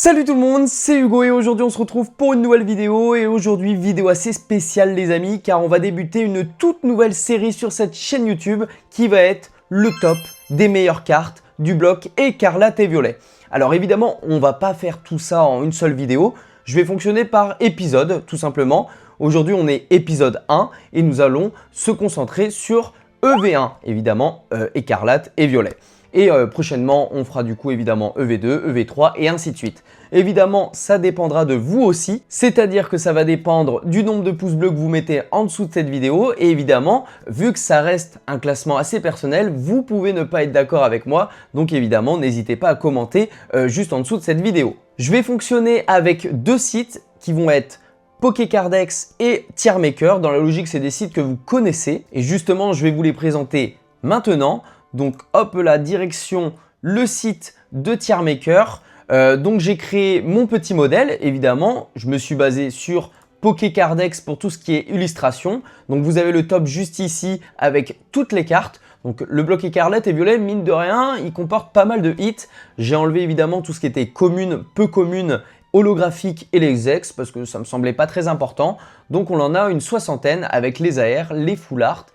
Salut tout le monde, c'est Hugo et aujourd'hui on se retrouve pour une nouvelle vidéo et aujourd'hui vidéo assez spéciale les amis car on va débuter une toute nouvelle série sur cette chaîne YouTube qui va être le top des meilleures cartes du bloc écarlate et violet. Alors évidemment on va pas faire tout ça en une seule vidéo, je vais fonctionner par épisode tout simplement. Aujourd'hui on est épisode 1 et nous allons se concentrer sur EV1 évidemment écarlate et violet. Et prochainement, on fera du coup évidemment EV2, EV3 et ainsi de suite. Évidemment, ça dépendra de vous aussi, c'est-à-dire que ça va dépendre du nombre de pouces bleus que vous mettez en dessous de cette vidéo. Et évidemment, vu que ça reste un classement assez personnel, vous pouvez ne pas être d'accord avec moi. Donc évidemment, n'hésitez pas à commenter juste en dessous de cette vidéo. Je vais fonctionner avec deux sites qui vont être Pokécardex et Tiermaker. Dans la logique, c'est des sites que vous connaissez. Et justement, je vais vous les présenter maintenant. Donc hop là, direction le site de Tiermaker. Donc j'ai créé mon petit modèle, évidemment. Je me suis basé sur Pokécardex pour tout ce qui est illustration. Donc vous avez le top juste ici avec toutes les cartes. Donc le bloc écarlate et violet, mine de rien, il comporte pas mal de hits. J'ai enlevé évidemment tout ce qui était commune, peu commune, holographique et les ex parce que ça me semblait pas très important. Donc on en a une soixantaine avec les AR, les full art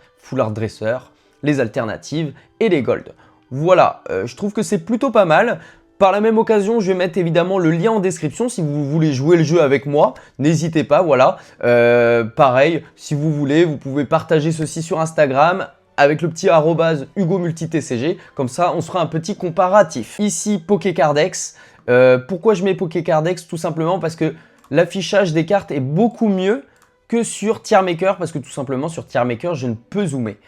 dresseur, les alternatives et les gold. Voilà, je trouve que c'est plutôt pas mal. Par la même occasion, je vais mettre évidemment le lien en description si vous voulez jouer le jeu avec moi. N'hésitez pas, voilà. Pareil, si vous voulez, vous pouvez partager ceci sur Instagram avec le petit arrobase HugoMultiTCG. Comme ça, on se fera un petit comparatif. Ici, Pokécardex. Pourquoi je mets Pokécardex? Tout simplement parce que l'affichage des cartes est beaucoup mieux que sur Tiermaker. Parce que tout simplement, sur Tiermaker, je ne peux zoomer.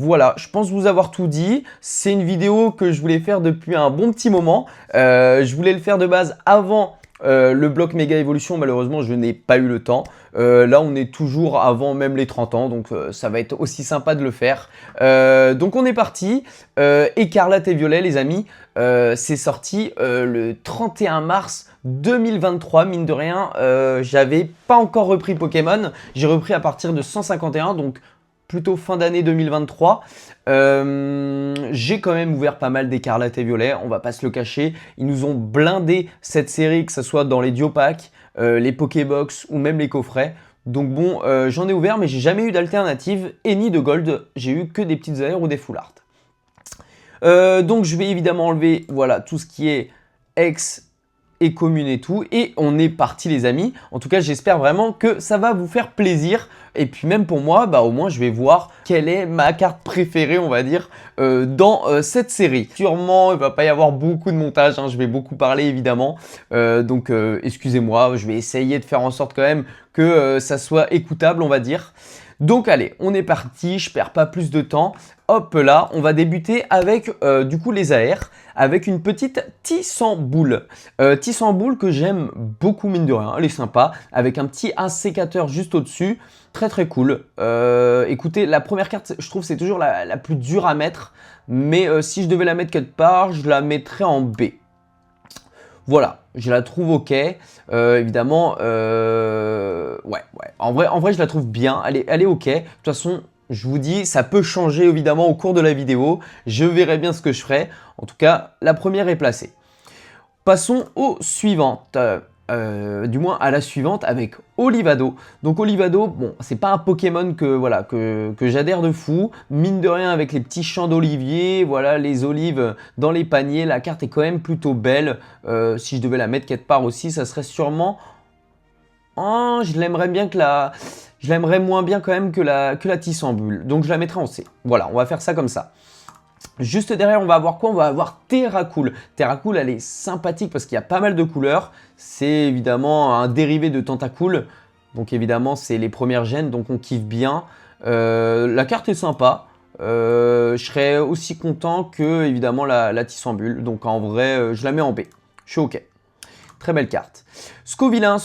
Voilà, je pense vous avoir tout dit. C'est une vidéo que je voulais faire depuis un bon petit moment. Je voulais le faire de base avant le bloc méga évolution. Malheureusement, je n'ai pas eu le temps. Là, on est toujours avant même les 30 ans. Donc, ça va être aussi sympa de le faire. Donc, on est parti. Écarlate et violet, les amis. C'est sorti le 31 mars 2023. Mine de rien, j'avais pas encore repris Pokémon. J'ai repris à partir de 151. Donc, plutôt fin d'année 2023. J'ai quand même ouvert pas mal d'écarlate et violet, on va pas se le cacher. Ils nous ont blindé cette série, que ce soit dans les duo packs, les Pokébox ou même les coffrets. Donc bon, j'en ai ouvert mais j'ai jamais eu d'alternative et ni de gold. J'ai eu que des petites AR ou des full art. Donc je vais évidemment enlever voilà, tout ce qui est ex et commune et tout. Et on est parti les amis. En tout cas, j'espère vraiment que ça va vous faire plaisir. Et puis même pour moi, bah au moins je vais voir quelle est ma carte préférée, on va dire, dans cette série. Sûrement, il va pas y avoir beaucoup de montage, hein, je vais beaucoup parler évidemment. Donc excusez-moi, je vais essayer de faire en sorte quand même que ça soit écoutable, on va dire. Donc allez, on est parti, je perds pas plus de temps. Hop là, on va débuter avec du coup les AR, avec une petite Tissamboule. Tissamboule que j'aime beaucoup mine de rien, elle est sympa, avec un petit sécateur juste au-dessus. Très très cool. Écoutez, la première carte, je trouve c'est toujours la plus dure à mettre. Mais si je devais la mettre quelque part, je la mettrais en B. Voilà, je la trouve ok. Évidemment, ouais. En vrai, je la trouve bien. Elle est ok. De toute façon, je vous dis, ça peut changer évidemment au cours de la vidéo. Je verrai bien ce que je ferai. En tout cas, la première est placée. Passons aux suivantes. Du moins à la suivante avec Olivado. Donc Olivado, bon, c'est pas un Pokémon que j'adhère de fou. Mine de rien avec les petits champs d'olivier, voilà, les olives dans les paniers. La carte est quand même plutôt belle. Si je devais la mettre quelque part aussi, ça serait sûrement... Oh, je l'aimerais moins bien quand même que la Tissamboule. Donc je la mettrai en C. Voilà, on va faire ça comme ça. Juste derrière, on va avoir quoi? On va avoir Terracool. Terracool, elle est sympathique parce qu'il y a pas mal de couleurs. C'est évidemment un dérivé de Tentacool. Donc évidemment, c'est les premières gènes, donc on kiffe bien. La carte est sympa. Je serais aussi content que évidemment la Tissamboule. Donc en vrai, je la mets en B. Je suis ok. Très belle carte. Scovillain,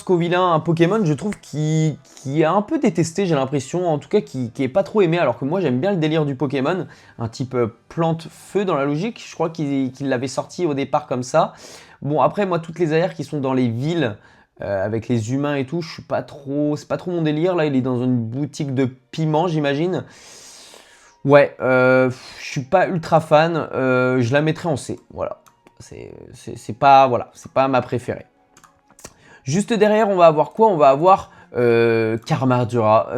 un Pokémon, je trouve qui est un peu détesté, j'ai l'impression, en tout cas qui est pas trop aimé, alors que moi j'aime bien le délire du Pokémon, un type plante-feu dans la logique, je crois qu'il l'avait sorti au départ comme ça. Bon après moi toutes les AR qui sont dans les villes, avec les humains et tout, je suis pas trop, c'est pas trop mon délire, là il est dans une boutique de piment j'imagine. Ouais, je suis pas ultra fan, je la mettrai en C, voilà. C'est pas, voilà, c'est pas ma préférée. Juste derrière, on va avoir quoi? On va avoir Carmadura.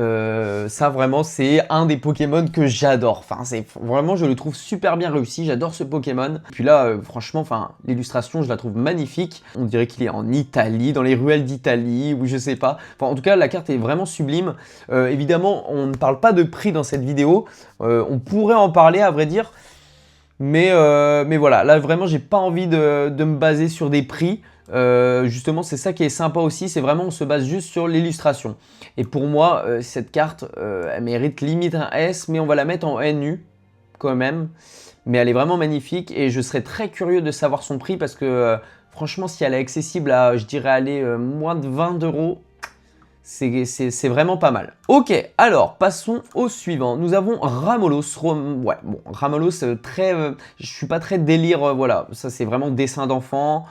Ça vraiment, c'est un des Pokémon que j'adore. Enfin, vraiment, je le trouve super bien réussi. J'adore ce Pokémon. Puis là, franchement, enfin, l'illustration, je la trouve magnifique. On dirait qu'il est en Italie, dans les ruelles d'Italie, ou je sais pas. Enfin, en tout cas, la carte est vraiment sublime. Évidemment, on ne parle pas de prix dans cette vidéo. On pourrait en parler, à vrai dire. Mais voilà, là vraiment j'ai pas envie de me baser sur des prix. Justement c'est ça qui est sympa aussi, c'est vraiment on se base juste sur l'illustration. Et pour moi cette carte elle mérite limite un S, mais on va la mettre en NU quand même. Mais elle est vraiment magnifique et je serais très curieux de savoir son prix parce que franchement si elle est accessible à je dirais aller moins de 20 €. C'est vraiment pas mal. Ok, alors passons au suivant. Nous avons Ramolos. Ouais, bon, Ramolos, je suis pas très délire, voilà. Ça, c'est vraiment dessin d'enfant.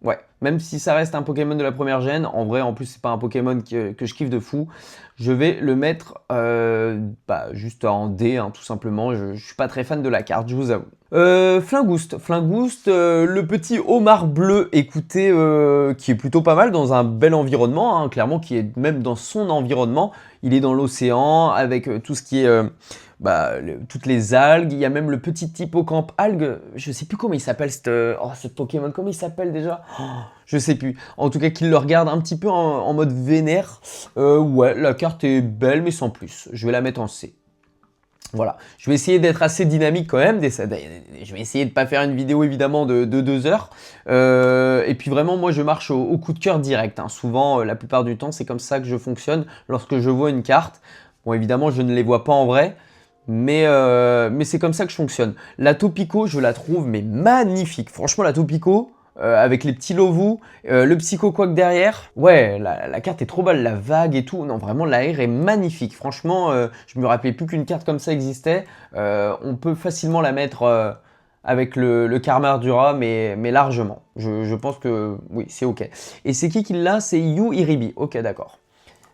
Ouais, même si ça reste un Pokémon de la première gène, en vrai, en plus, c'est pas un Pokémon que je kiffe de fou. Je vais le mettre juste en D, hein, tout simplement. Je suis pas très fan de la carte, je vous avoue. Flingouste, le petit homard bleu, écoutez, qui est plutôt pas mal dans un bel environnement, hein, clairement, qui est même dans son environnement. Il est dans l'océan avec tout ce qui est toutes les algues. Il y a même le petit hippocampe algue. Je sais plus comment il s'appelle ce Pokémon. Comment il s'appelle déjà? Je sais plus. En tout cas, qu'il le regarde un petit peu en mode vénère. Ouais, la carte est belle, mais sans plus. Je vais la mettre en C. Voilà, je vais essayer d'être assez dynamique quand même. Je vais essayer de ne pas faire une vidéo évidemment de 2 heures. Et puis vraiment, moi je marche au coup de cœur direct. Hein. Souvent, la plupart du temps, c'est comme ça que je fonctionne lorsque je vois une carte. Bon, évidemment, je ne les vois pas en vrai. Mais c'est comme ça que je fonctionne. La Topico, je la trouve mais magnifique. Franchement, la Topico, avec les petits Lovoo, le Psycho Quack derrière. Ouais, la carte est trop belle, la vague et tout. Non, vraiment, l'air est magnifique. Franchement, je me rappelais plus qu'une carte comme ça existait. On peut facilement la mettre avec le Carmadura, mais largement. Je pense que oui, c'est ok. Et c'est qui l'a? C'est Yu Iribi. Ok, d'accord.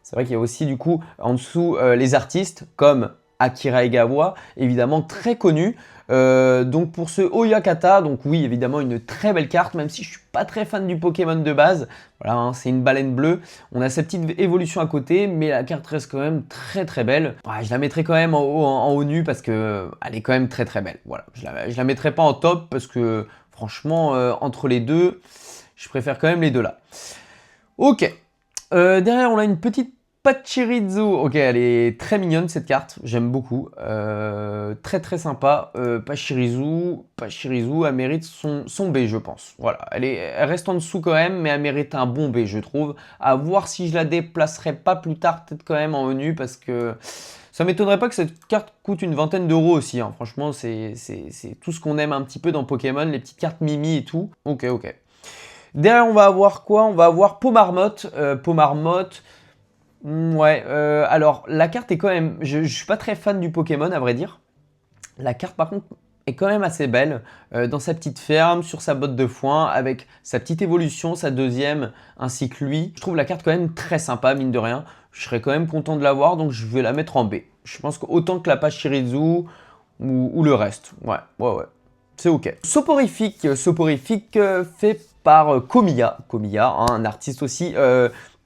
C'est vrai qu'il y a aussi du coup en dessous les artistes comme Akira Egawa, évidemment très connu. Donc pour ce Oyakata, donc oui évidemment une très belle carte, même si je suis pas très fan du Pokémon de base. Voilà, hein, c'est une baleine bleue. On a sa petite évolution à côté, mais la carte reste quand même très très belle. Ouais, je la mettrai quand même en haut nu parce que elle est quand même très très belle. Voilà, je la mettrai pas en top parce que franchement entre les deux, je préfère quand même les deux là. Ok. Derrière, on a une petite Pachirisu. Ok, elle est très mignonne cette carte, j'aime beaucoup. Très très sympa. Pachirisu, elle mérite son B, je pense. Voilà, elle reste en dessous quand même, mais elle mérite un bon B, je trouve. À voir si je la déplacerai pas plus tard, peut-être quand même en ONU, parce que ça m'étonnerait pas que cette carte coûte une vingtaine d'euros aussi. Hein. Franchement, c'est tout ce qu'on aime un petit peu dans Pokémon, les petites cartes Mimi et tout. Ok. Derrière, on va avoir quoi? On va avoir Pomarmotte. Pomarmotte. Ouais, alors la carte est quand même... Je suis pas très fan du Pokémon à vrai dire. La carte par contre est quand même assez belle. Dans sa petite ferme, sur sa botte de foin, avec sa petite évolution, sa deuxième, ainsi que lui. Je trouve la carte quand même très sympa, mine de rien. Je serais quand même content de l'avoir, donc je vais la mettre en B. Je pense qu'autant que la Pachirisu ou le reste. Ouais. C'est ok. Soporifique fait par Komiya. Komiya, hein, un artiste aussi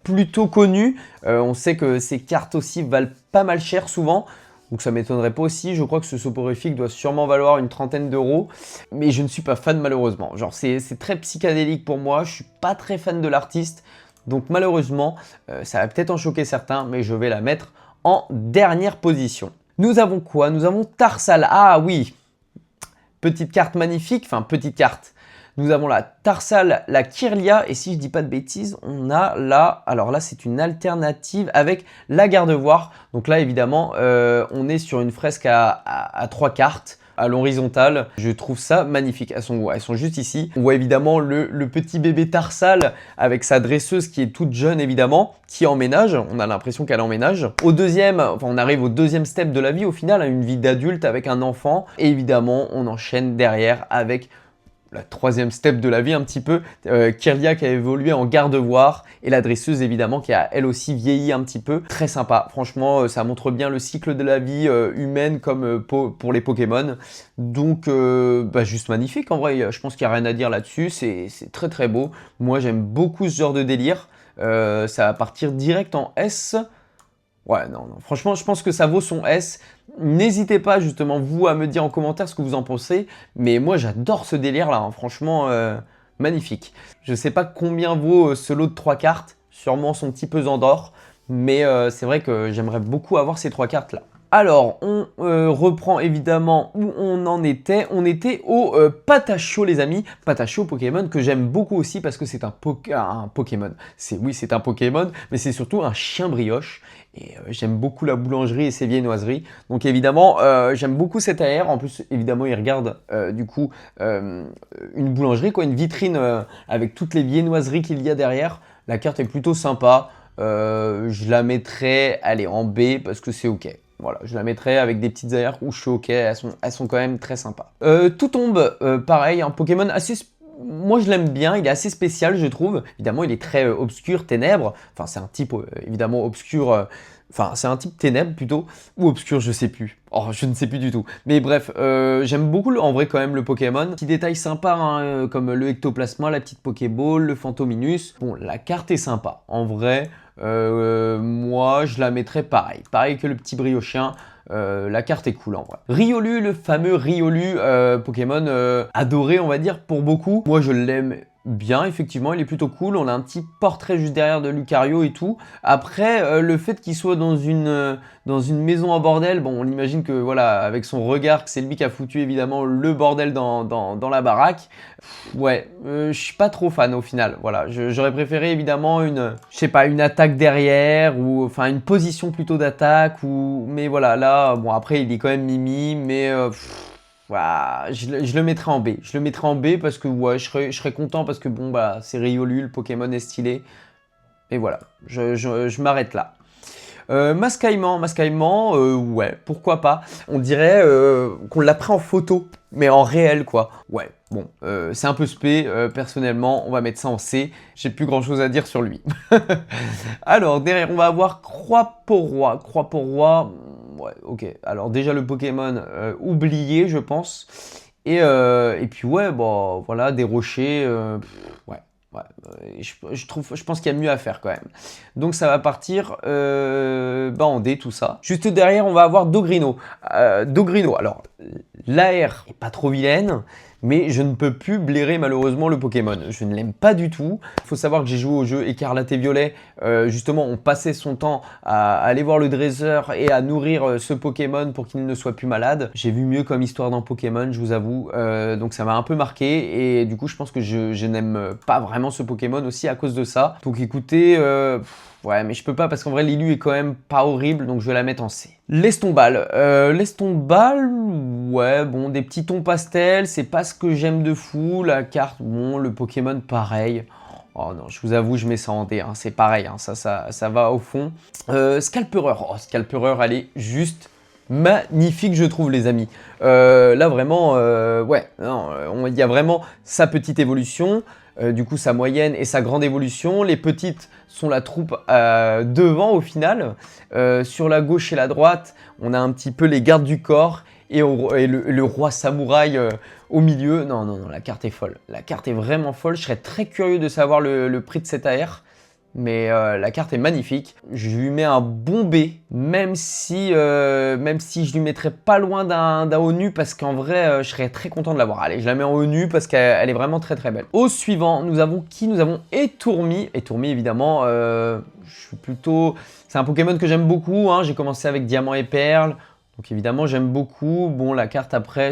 plutôt connu. On sait que ces cartes aussi valent pas mal cher souvent. Donc ça m'étonnerait pas aussi. Je crois que ce soporifique doit sûrement valoir une trentaine d'euros. Mais je ne suis pas fan malheureusement. Genre c'est très psychédélique pour moi. Je suis pas très fan de l'artiste. Donc malheureusement, ça va peut-être en choquer certains. Mais je vais la mettre en dernière position. Nous avons quoi? Nous avons Tarsal. Ah oui, petite carte magnifique. Enfin petite carte. Nous avons la Tarsal, la Kirlia, et si je dis pas de bêtises, on a la... Alors là, c'est une alternative avec la Gardevoir. Donc là, évidemment, on est sur une fresque à 3 cartes, à l'horizontale. Je trouve ça magnifique. Elles sont juste ici. On voit évidemment le petit bébé Tarsal avec sa dresseuse qui est toute jeune, évidemment, qui emménage. On a l'impression qu'elle emménage. On arrive au deuxième step de la vie, au final, à une vie d'adulte avec un enfant. Et évidemment, on enchaîne derrière avec... la troisième step de la vie un petit peu. Kirlia qui a évolué en gardevoir et la dresseuse évidemment qui a elle aussi vieilli un petit peu. Très sympa, franchement ça montre bien le cycle de la vie humaine comme pour les Pokémon. Donc juste magnifique en vrai, je pense qu'il n'y a rien à dire là-dessus, c'est très très beau. Moi j'aime beaucoup ce genre de délire, ça va partir direct en S. Ouais, non, franchement, je pense que ça vaut son S. N'hésitez pas, justement, vous, à me dire en commentaire ce que vous en pensez. Mais moi, j'adore ce délire-là, hein. Franchement, magnifique. Je sais pas combien vaut ce lot de 3 cartes. Sûrement son petit pesant d'or. Mais c'est vrai que j'aimerais beaucoup avoir ces 3 cartes-là. Alors, on reprend évidemment où on en était. On était au Patacho, les amis. Patacho, Pokémon que j'aime beaucoup aussi parce que c'est un Pokémon. Oui, c'est un Pokémon, mais c'est surtout un chien brioche. Et j'aime beaucoup la boulangerie et ses viennoiseries. Donc évidemment, j'aime beaucoup cet AR. En plus, évidemment, il regarde du coup une boulangerie, quoi, une vitrine avec toutes les viennoiseries qu'il y a derrière. La carte est plutôt sympa. Je la mettrai, allez, en B parce que c'est ok. Voilà, je la mettrai avec des petites AR où je suis ok, elles sont quand même très sympas. Tout tombe, pareil, un Pokémon assez... Moi je l'aime bien, il est assez spécial je trouve. Évidemment il est très obscur, ténèbres. Enfin c'est un type évidemment obscur... Enfin, c'est un type ténèbres plutôt, ou obscur, je sais plus. Oh, je ne sais plus du tout. Mais bref, j'aime beaucoup en vrai quand même le Pokémon. Petit détail sympa, hein, comme le Ectoplasma, la petite Pokéball, le Phantominus. Bon, la carte est sympa. En vrai, moi, je la mettrais pareil. Pareil que le petit Briochien. La carte est cool en vrai. Riolu, le fameux Riolu, Pokémon adoré on va dire pour beaucoup. Moi je l'aime bien, effectivement, il est plutôt cool. On a un petit portrait juste derrière de Lucario et tout. Après, le fait qu'il soit dans une maison en bordel, bon, on imagine que voilà, avec son regard, que c'est lui qui a foutu évidemment le bordel dans la baraque. Ouais, je suis pas trop fan au final. Voilà, j'aurais préféré évidemment je sais pas, une attaque derrière ou enfin une position plutôt d'attaque mais voilà, là, bon après il est quand même mimi, mais voilà, je le mettrai en B. Je le mettrai en B parce que ouais, je serais content parce que bon bah c'est Riolu, le Pokémon est stylé. Et voilà, je m'arrête là. Mascaillement, ouais, pourquoi pas. On dirait qu'on l'a pris en photo, mais en réel quoi. Ouais, bon, c'est un peu spé, personnellement, on va mettre ça en C. J'ai plus grand chose à dire sur lui. Alors, derrière, on va avoir Croix-Pour-Roi. Croix-Pour-Roi, ouais, ok. Alors déjà le Pokémon oublié, je pense. Et puis ouais, bon, voilà, des rochers, ouais. Ouais, je pense qu'il y a mieux à faire quand même. Donc ça va partir en D tout ça. Juste derrière, on va avoir Dogrino. Dogrino, alors l'AR est pas trop vilaine, mais je ne peux plus blairer malheureusement le Pokémon. Je ne l'aime pas du tout. Il faut savoir que j'ai joué au jeu Écarlate et Violet. Justement, on passait son temps à aller voir le dresseur et à nourrir ce Pokémon pour qu'il ne soit plus malade. J'ai vu mieux comme histoire dans Pokémon, je vous avoue. Donc ça m'a un peu marqué et du coup, je pense que je n'aime pas vraiment ce Pokémon aussi à cause de ça. Donc écoutez... ouais, mais je peux pas parce qu'en vrai, l'élu est quand même pas horrible, donc je vais la mettre en C. L'estombal. L'estombal, ouais, bon, des petits tons pastels, c'est pas ce que j'aime de fou. La carte, bon, le Pokémon, pareil. Oh non, je vous avoue, je mets ça en D, hein, c'est pareil, hein, ça va au fond. Scalpereur. Oh, Scalpereur, elle est juste magnifique, je trouve, les amis. Là, vraiment, ouais, il y a vraiment sa petite évolution. Du coup sa moyenne et sa grande évolution. Les petites sont la troupe devant au final. Sur la gauche et la droite, on a un petit peu les gardes du corps et le roi samouraï au milieu. Non, la carte est folle. La carte est vraiment folle. Je serais très curieux de savoir le prix de cette AR. Mais la carte est magnifique. Je lui mets un bon B, même si je lui mettrais pas loin d'un ONU parce qu'en vrai, je serais très content de l'avoir. Allez, je la mets en ONU parce qu'elle est vraiment très très belle. Au suivant, nous avons qui? Nous avons Etourmi. Etourmi, évidemment, je suis plutôt... C'est un Pokémon que j'aime beaucoup, hein. J'ai commencé avec Diamant et Perle. Donc évidemment, j'aime beaucoup. Bon, la carte après,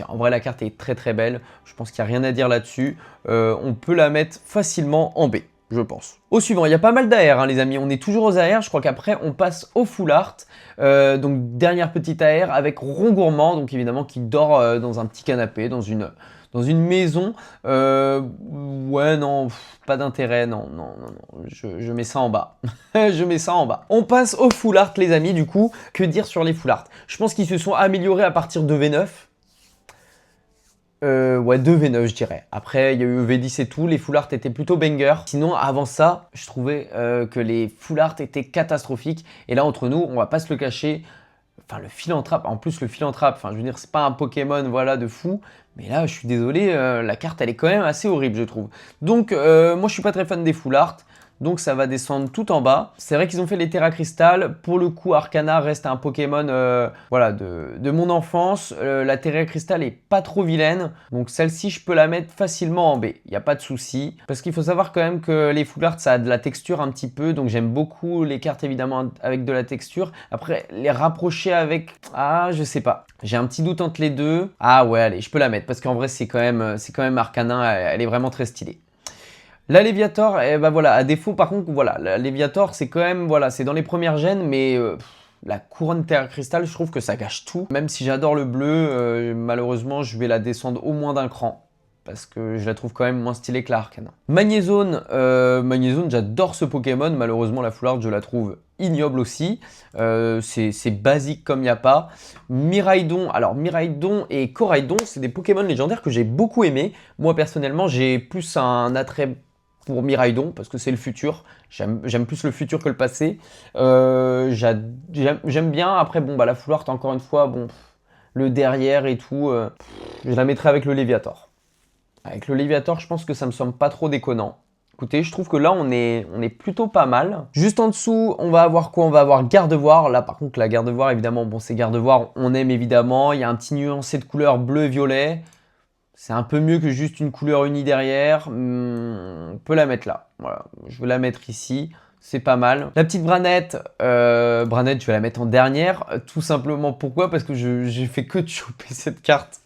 en vrai, la carte est très très belle. Je pense qu'il n'y a rien à dire là-dessus. On peut la mettre facilement en B. Je pense. Au suivant, il y a pas mal d'AR, hein, les amis. On est toujours aux AR. Je crois qu'après, on passe au full art. Donc, dernière petite AR avec Rongourmand, donc évidemment, qui dort dans un petit canapé, dans une maison. Ouais, non, pas d'intérêt. Non. Je mets ça en bas. Je mets ça en bas. On passe au full art, les amis. Du coup, que dire sur les full art? Je pense qu'ils se sont améliorés à partir de V9. Ouais, 2 V9 je dirais. Après, il y a eu V10 et tout, les full art étaient plutôt banger. Sinon, avant ça, je trouvais que les full art étaient catastrophiques. Et là, entre nous, on va pas se le cacher, enfin le Philanthrape, en plus le Philanthrape, enfin je veux dire, c'est pas un Pokémon voilà de fou. Mais là, je suis désolé, la carte elle est quand même assez horrible, je trouve. Donc, moi je suis pas très fan des full art. Donc ça va descendre tout en bas. C'est vrai qu'ils ont fait les Terra Crystal. Pour le coup, Arcana reste un Pokémon voilà, de mon enfance. La Terra Crystal est pas trop vilaine. Donc celle-ci, je peux la mettre facilement en B. Il n'y a pas de souci. Parce qu'il faut savoir quand même que les full art, ça a de la texture un petit peu. Donc j'aime beaucoup les cartes évidemment avec de la texture. Après, les rapprocher avec... Ah, je sais pas. J'ai un petit doute entre les deux. Ah ouais, allez, je peux la mettre. Parce qu'en vrai, c'est quand même Arcana. Elle est vraiment très stylée. La Léviator, eh ben voilà, à défaut par contre, voilà, la Léviator c'est quand même, voilà, c'est dans les premières gènes, mais la couronne Terra Crystal, je trouve que ça gâche tout. Même si j'adore le bleu, malheureusement, je vais la descendre au moins d'un cran. Parce que je la trouve quand même moins stylée que la Arcana. Magnézone, j'adore ce Pokémon. Malheureusement, la Full Art, je la trouve ignoble aussi. C'est basique comme il n'y a pas. Miraidon, alors Miraidon et Coraidon, c'est des Pokémon légendaires que j'ai beaucoup aimés. Moi, personnellement, j'ai plus un attrait pour Miraidon parce que c'est le futur. J'aime plus le futur que le passé. J'aime bien. Après, bon, bah, la Full Art, encore une fois, bon, le derrière et tout, je la mettrai avec le Léviator. Avec le Léviator, je pense que ça me semble pas trop déconnant. Écoutez, je trouve que là, on est plutôt pas mal. Juste en dessous, on va avoir quoi? On va avoir Gardevoir. Là, par contre, la Gardevoir, évidemment, bon, c'est Gardevoir, on aime évidemment. Il y a un petit nuancé de couleur bleu et violet. C'est un peu mieux que juste une couleur unie derrière. On peut la mettre là. Voilà, je vais la mettre ici. C'est pas mal. La petite Branette, je vais la mettre en dernière. Tout simplement pourquoi? Parce que j'ai fait que de choper cette carte.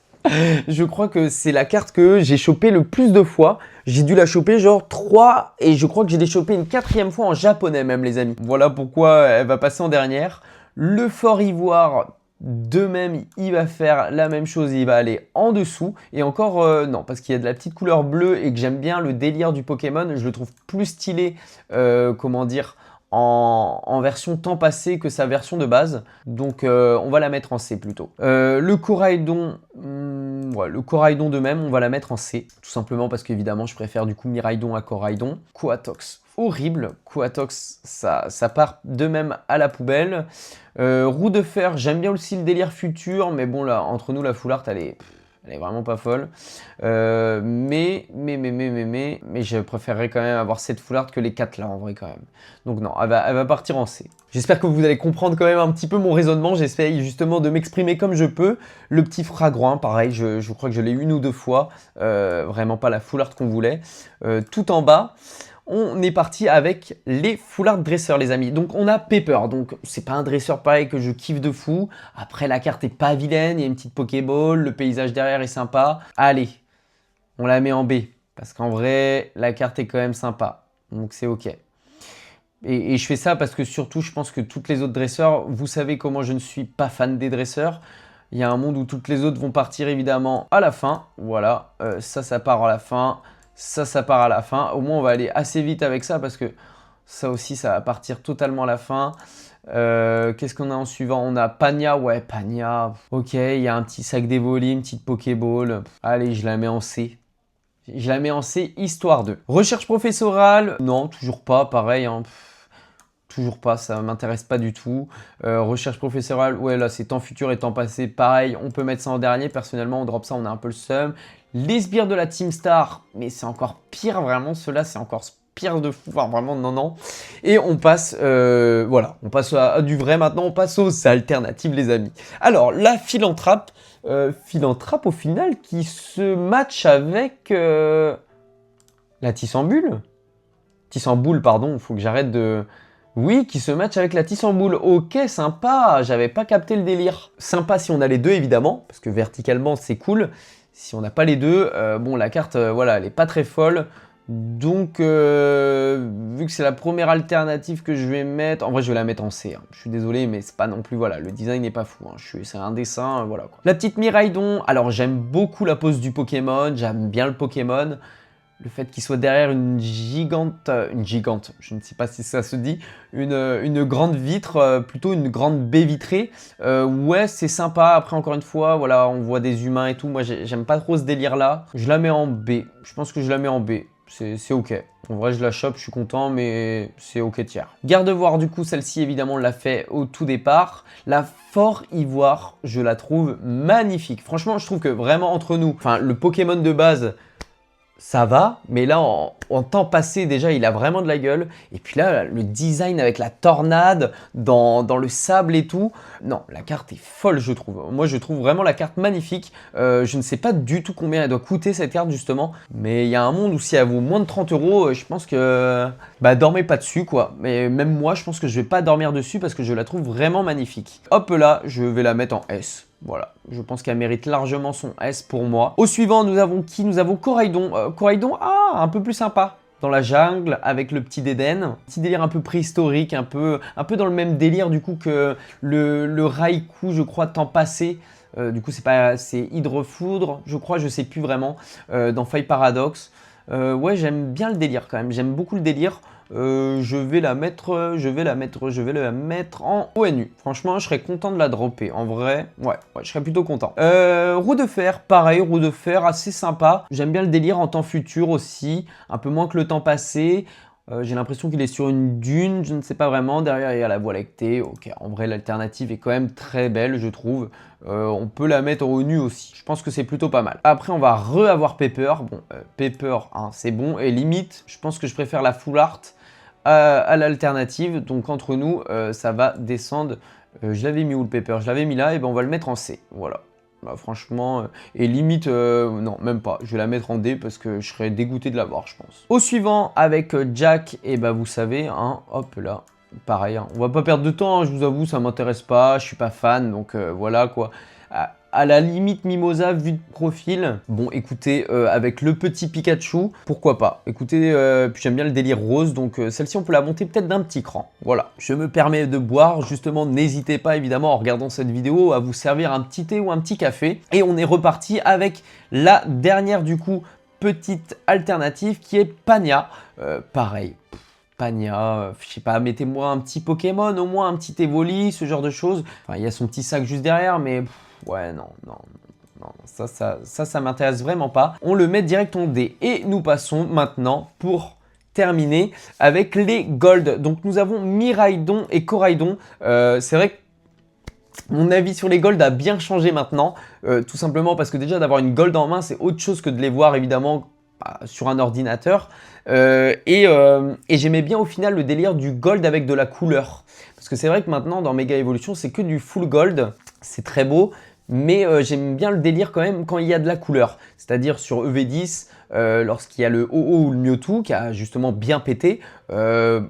Je crois que c'est la carte que j'ai chopée le plus de fois. J'ai dû la choper genre 3 et je crois que j'ai les chopé une 4e fois en japonais même les amis. Voilà pourquoi elle va passer en dernière. Le Fort Ivoire, de même, il va faire la même chose, il va aller en dessous. Et encore, non, parce qu'il y a de la petite couleur bleue et que j'aime bien le délire du Pokémon. Je le trouve plus stylé, comment dire, en version temps passé que sa version de base. Donc on va la mettre en C plutôt. Le Coraidon, ouais, le Coraidon de même, on va la mettre en C. Tout simplement parce qu'évidemment, je préfère du coup Miraidon à Coraidon. Quatox, horrible. Quatox, ça part de même à la poubelle. Roue de fer, j'aime bien aussi le délire futur, mais bon là, entre nous, la Full Art, elle est vraiment pas folle. Mais je préférerais quand même avoir cette Full Art que les 4 là, en vrai quand même. Donc non, elle va partir en C. J'espère que vous allez comprendre quand même un petit peu mon raisonnement. J'essaye justement de m'exprimer comme je peux. Le petit Fragouin, pareil, je crois que je l'ai une ou deux fois. Vraiment pas la Full Art qu'on voulait. Tout en bas, on est parti avec les Full Art dresseurs les amis. Donc on a Pepper, donc c'est pas un dresseur pareil que je kiffe de fou. Après la carte est pas vilaine, il y a une petite Pokéball, le paysage derrière est sympa. Allez, on la met en B, parce qu'en vrai la carte est quand même sympa, donc c'est ok. Et je fais ça parce que surtout je pense que toutes les autres dresseurs, vous savez comment je ne suis pas fan des dresseurs. Il y a un monde où toutes les autres vont partir évidemment à la fin, voilà, ça part à la fin. Ça part à la fin. Au moins, on va aller assez vite avec ça parce que ça aussi, ça va partir totalement à la fin. Qu'est-ce qu'on a en suivant? On a Pania. Ouais, Pania. Ok, il y a un petit sac d'Evoli, une petite Pokéball. Allez, je la mets en C. Je la mets en C, histoire de. Recherche professorale. Non, toujours pas. Pareil, hein. Toujours pas, ça m'intéresse pas du tout. Recherche professorale, ouais, là, c'est temps futur et temps passé. Pareil, on peut mettre ça en dernier. Personnellement, on drop ça, on a un peu le seum. Les sbires de la Team Star, mais c'est encore pire, vraiment. Ceux-là, c'est encore pire de fou. Enfin, vraiment, non. Et on passe, voilà, on passe à du vrai maintenant. On passe aux alternatives, les amis. Alors, la Philanthrape. Philanthrape, au final, qui se match avec la Tissamboule. Tissamboule, pardon, il faut que j'arrête de... Oui, qui se match avec la Tissamboule. Ok, sympa, j'avais pas capté le délire. Sympa si on a les deux, évidemment, parce que verticalement, c'est cool. Si on n'a pas les deux, bon, la carte, voilà, elle est pas très folle. Donc, vu que c'est la première alternative que je vais mettre... En vrai, je vais la mettre en C. Hein. Je suis désolé, mais c'est pas non plus... Voilà, le design n'est pas fou. Hein. C'est un dessin, voilà. Quoi. La petite Miraidon. Alors, j'aime beaucoup la pose du Pokémon. J'aime bien le Pokémon. Le fait qu'il soit derrière une gigante, je ne sais pas si ça se dit, une grande vitre, plutôt une grande baie vitrée. Ouais, c'est sympa. Après, encore une fois, voilà, on voit des humains et tout. Moi, j'aime pas trop ce délire-là. Je la mets en B. Je pense que je la mets en B. C'est ok. En vrai, je la chope, je suis content, mais c'est ok tiers. Garde-voir, du coup, celle-ci, évidemment, on l'a fait au tout départ. La Fort Ivoire, je la trouve magnifique. Franchement, je trouve que vraiment, entre nous, enfin, le Pokémon de base, ça va, mais là, en temps passé, déjà, il a vraiment de la gueule. Et puis là, le design avec la tornade dans le sable et tout. Non, la carte est folle, je trouve. Moi, je trouve vraiment la carte magnifique. Je ne sais pas du tout combien elle doit coûter, cette carte, justement. Mais il y a un monde où si elle vaut moins de 30 €, je pense que... Bah, dormez pas dessus, quoi. Mais même moi, je pense que je vais pas dormir dessus parce que je la trouve vraiment magnifique. Hop là, je vais la mettre en S. Voilà, je pense qu'elle mérite largement son S pour moi. Au suivant, nous avons qui? Nous avons Coraidon. Coraidon, un peu plus sympa. Dans la jungle, avec le petit Dédenne. Petit délire un peu préhistorique, un peu dans le même délire du coup que le Raikou, je crois, temps passé. Du coup, c'est Hydre-Foudre, je crois, je sais plus vraiment, dans Fire Paradox. Ouais, j'aime bien le délire quand même, j'aime beaucoup le délire. Je vais la mettre en ONU. Franchement, je serais content de la dropper. En vrai, ouais, je serais plutôt content. Roue de fer, pareil, roue de fer, assez sympa. J'aime bien le délire en temps futur aussi, un peu moins que le temps passé. J'ai l'impression qu'il est sur une dune, je ne sais pas vraiment. Derrière, il y a la Voie lactée. Ok, en vrai, l'alternative est quand même très belle, je trouve. On peut la mettre en ONU aussi. Je pense que c'est plutôt pas mal. Après, on va avoir Pepper. Bon, Pepper, hein, c'est bon. Et limite, je pense que je préfère la Full Art à l'alternative. Donc, entre nous, ça va descendre. Je l'avais mis où le Pepper? Je l'avais mis là. Et ben, on va le mettre en C. Voilà. Bah, franchement, et limite, non, même pas. Je vais la mettre en D parce que je serais dégoûté de l'avoir, je pense. Au suivant, avec Jack, et bah vous savez, hein, hop là, pareil, hein, on va pas perdre de temps, hein, je vous avoue, ça m'intéresse pas, je suis pas fan, donc voilà quoi. À la limite Mimosa vu de profil, bon écoutez, avec le petit Pikachu, pourquoi pas. Écoutez, puis j'aime bien le délire rose, donc celle-ci on peut la monter peut-être d'un petit cran. Voilà, je me permets de boire, justement n'hésitez pas évidemment en regardant cette vidéo à vous servir un petit thé ou un petit café. Et on est reparti avec la dernière du coup petite alternative qui est Pania. Pareil. Pania, je sais pas, mettez-moi un petit Pokémon, au moins un petit Evoli, ce genre de choses. Enfin, il y a son petit sac juste derrière, mais ouais, non, ça m'intéresse vraiment pas. On le met direct en D. Et nous passons maintenant pour terminer avec les Gold. Donc nous avons Miraidon et Coraidon. C'est vrai que mon avis sur les Gold a bien changé maintenant. Tout simplement parce que déjà d'avoir une Gold en main, c'est autre chose que de les voir évidemment sur un ordinateur. Et j'aimais bien au final le délire du Gold avec de la couleur. Parce que c'est vrai que maintenant dans Mega Evolution, c'est que du full Gold. C'est très beau. Mais j'aime bien le délire quand même quand il y a de la couleur. C'est-à-dire sur EV10, lorsqu'il y a le ho-oh ou le Mewtwo qui a justement bien pété.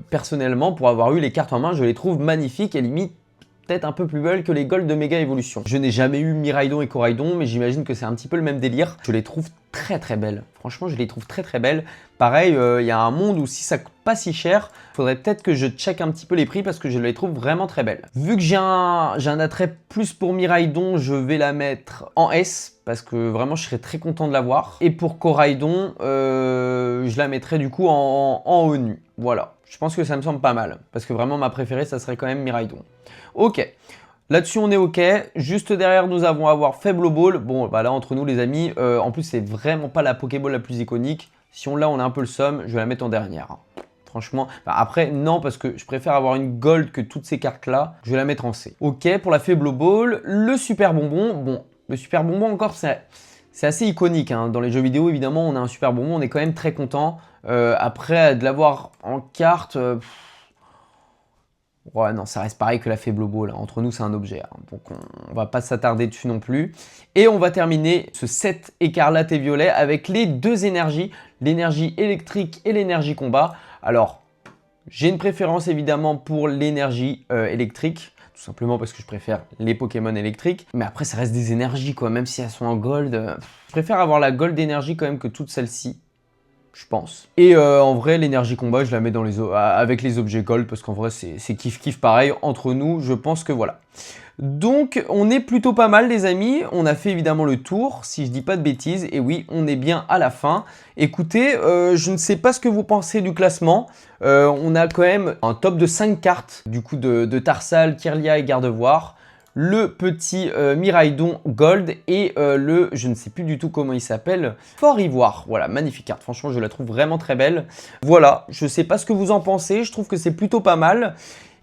Personnellement, pour avoir eu les cartes en main, je les trouve magnifiques et limite peut-être un peu plus belles que les Gold de Mega Evolution. Je n'ai jamais eu Miraidon et Coraidon, mais j'imagine que c'est un petit peu le même délire. Je les trouve très très belles. Franchement, je les trouve très très belles. Pareil, il y a un monde où si ça coûte pas si cher, faudrait peut-être que je check un petit peu les prix parce que je les trouve vraiment très belles. Vu que j'ai un attrait plus pour Miraidon, je vais la mettre en S parce que vraiment je serais très content de l'avoir. Et pour Coraidon, je la mettrai du coup en ONU. Voilà, je pense que ça me semble pas mal parce que vraiment ma préférée, ça serait quand même Miraidon. Ok. Là-dessus, on est OK. Juste derrière, nous avons à voir Faible Ball. Bon, bah là, entre nous, les amis, en plus, c'est vraiment pas la Pokéball la plus iconique. Si on l'a, on a un peu le somme. Je vais la mettre en dernière. Franchement, bah après, non, parce que je préfère avoir une Gold que toutes ces cartes-là. Je vais la mettre en C. OK, pour la Faible Ball, le Super Bonbon. Bon, le Super Bonbon, encore, c'est assez iconique. Hein. Dans les jeux vidéo, évidemment, on a un Super Bonbon. On est quand même très content. Après, de l'avoir en carte... Ouais, non, ça reste pareil que la Faible Ball. Entre nous, c'est un objet. Hein. Donc, on va pas s'attarder dessus non plus. Et on va terminer ce set écarlate et violet avec les deux énergies, l'énergie électrique et l'énergie combat. Alors, j'ai une préférence évidemment pour l'énergie électrique. Tout simplement parce que je préfère les Pokémon électriques. Mais après, ça reste des énergies, quoi. Même si elles sont en gold. Je préfère avoir la gold énergie quand même que toutes celles-ci. je pense. Et en vrai, l'énergie combat, je la mets dans avec les objets gold, parce qu'en vrai, c'est kiff-kiff pareil. Entre nous, je pense que voilà. Donc, on est plutôt pas mal, les amis. On a fait évidemment le tour, si je dis pas de bêtises. Et oui, on est bien à la fin. Écoutez, je ne sais pas ce que vous pensez du classement. On a quand même un top de 5 cartes, du coup, de Tarsal, Kirlia et Gardevoir. Le petit Miraidon Gold et je ne sais plus du tout comment il s'appelle, Fort Ivoire. Voilà, magnifique carte, franchement je la trouve vraiment très belle. Voilà, je sais pas ce que vous en pensez, je trouve que c'est plutôt pas mal.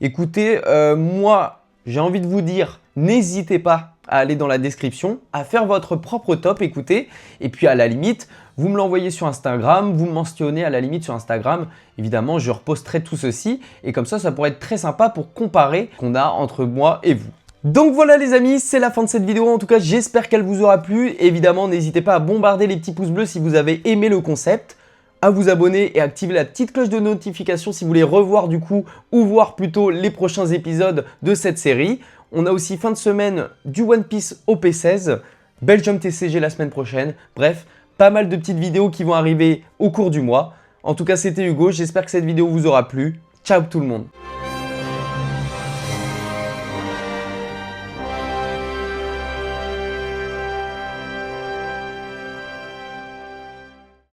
Écoutez, moi j'ai envie de vous dire, n'hésitez pas à aller dans la description, à faire votre propre top, écoutez, et puis à la limite, vous me l'envoyez sur Instagram, vous me mentionnez à la limite sur Instagram, évidemment je reposterai tout ceci, et comme ça pourrait être très sympa pour comparer ce qu'on a entre moi et vous. Donc voilà les amis, c'est la fin de cette vidéo. En tout cas, j'espère qu'elle vous aura plu. Évidemment, n'hésitez pas à bombarder les petits pouces bleus si vous avez aimé le concept, à vous abonner et activer la petite cloche de notification si vous voulez revoir du coup ou voir plutôt les prochains épisodes de cette série. On a aussi fin de semaine du One Piece OP16, Belgium TCG la semaine prochaine. Bref, pas mal de petites vidéos qui vont arriver au cours du mois. En tout cas, c'était Hugo. J'espère que cette vidéo vous aura plu. Ciao tout le monde.